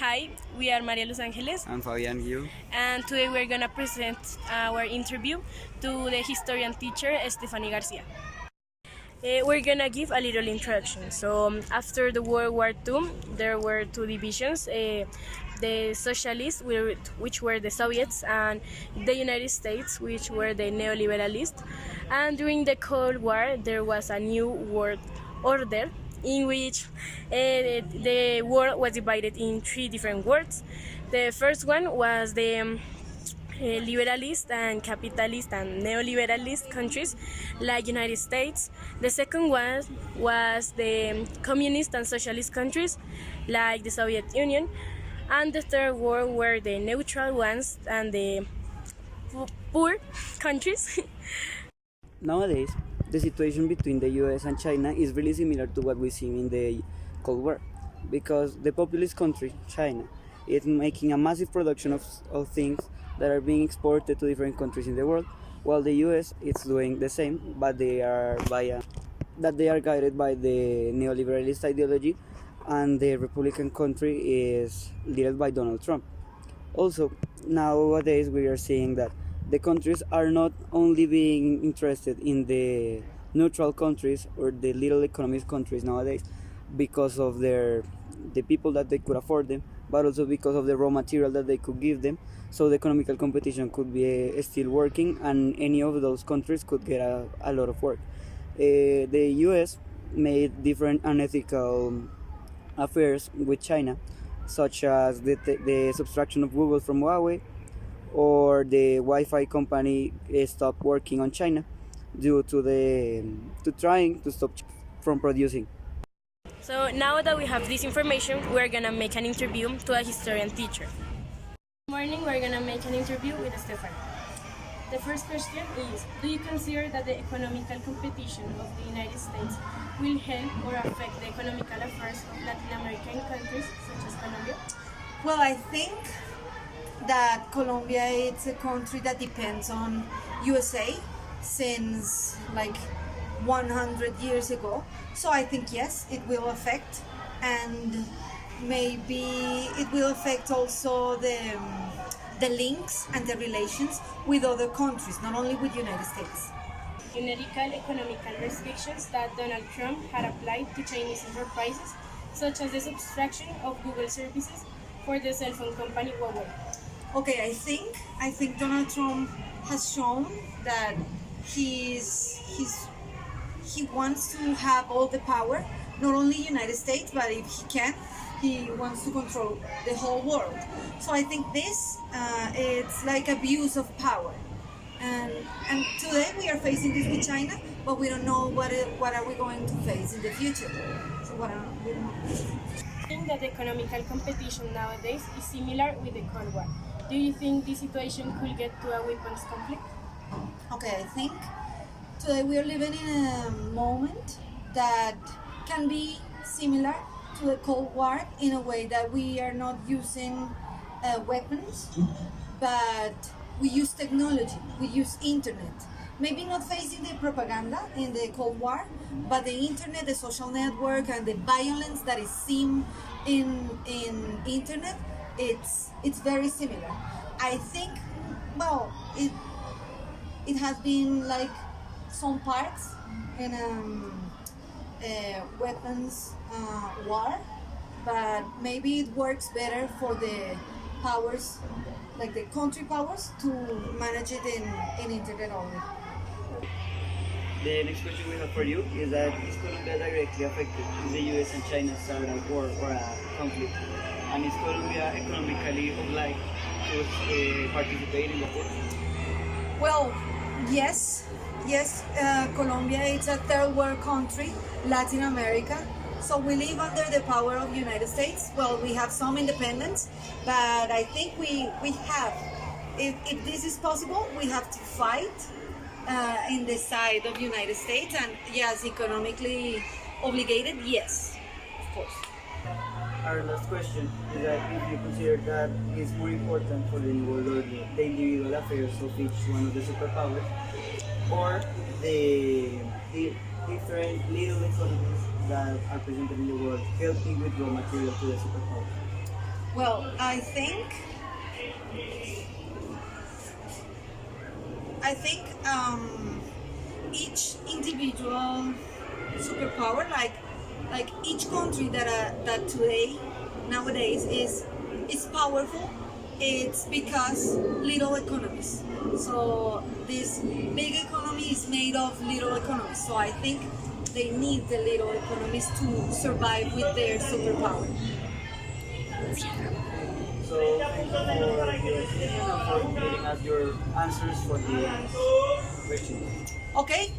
Hi, we are Maria Los Angeles, I'm Fabian Guio. and today we're gonna present our interview to the historian teacher Stephanie Garcia. We're gonna give a little introduction. After the World War II, there were two divisions: the Socialists, which were the Soviets, and the United States, which were the Neoliberalists. And during the Cold War, there was a new world order in which the world was divided in three different worlds. The first one was the liberalist and capitalist and neoliberalist countries like United States. The second one was the communist and socialist countries like the Soviet Union. And the third world were the neutral ones and the poor countries. Nowadays, the situation between the US and China is really similar to what we see in the Cold War, because the populist country, China, is making a massive production of things that are being exported to different countries in the world, while the US is doing the same, but they are guided by the neoliberalist ideology, and the Republican country is led by Donald Trump. Also, nowadays we are seeing that the countries are not only being interested in the neutral countries or the little economic countries nowadays because of the people that they could afford them, but also because of the raw material that they could give them. So the economical competition could be still working, and any of those countries could get a lot of work. The U.S. made different unethical affairs with China, such as the subtraction of Google from Huawei, or the Wi-Fi company stopped working on China due to trying to stop from producing. So now that we have this information, we're gonna make an interview to a historian teacher. This morning we're gonna make an interview with Stephanie. The first question is, do you consider that the economical competition of the United States will help or affect the economical affairs of Latin American countries such as Colombia? Well, I think that Colombia is a country that depends on USA since like 100 years ago. So I think yes, it will affect, and maybe it will affect also the links and the relations with other countries, not only with United States. Numerical economical restrictions that Donald Trump had applied to Chinese enterprises, such as the subtraction of Google services for the cell phone company Huawei. Okay, I think Donald Trump has shown that he wants to have all the power, not only United States, but if he can, he wants to control the whole world. So I think this it's like abuse of power, and today we are facing this with China, but we don't know what are we going to face in the future. So we don't know. I think that the economical competition nowadays is similar with the Cold War. Do you think this situation could get to a weapons conflict? Okay, I think today we are living in a moment that can be similar to the Cold War in a way that we are not using weapons, but we use technology, we use internet. Maybe not facing the propaganda in the Cold War, but the internet, the social network, and the violence that is seen in internet, it's very similar. I think, well, it has been like some parts in weapons war, but maybe it works better for the powers, like the country powers, to manage it in internet only. The next question we have for you is that is Colombia directly affected if the US and China start a war or a conflict? And is Colombia economically obliged to participate in the war? Well, yes. Colombia is a third world country, Latin America. So we live under the power of United States. Well, we have some independence, but I think we have, if this is possible, we have to fight in the side of United States. And yes, economically obligated, yes, of course. Our last question is that if you consider that it's more important for the world order, the individual affairs of each one of the superpowers, or the different little economies that are presented in the world helping with raw material to the superpower. Well, I think each individual superpower, like each country that today nowadays is powerful. It's because little economies. So this big economy is made of little economies. So I think they need the little economies to survive with their superpower. So thank you for your opinion and for giving us your answers for the question. Okay,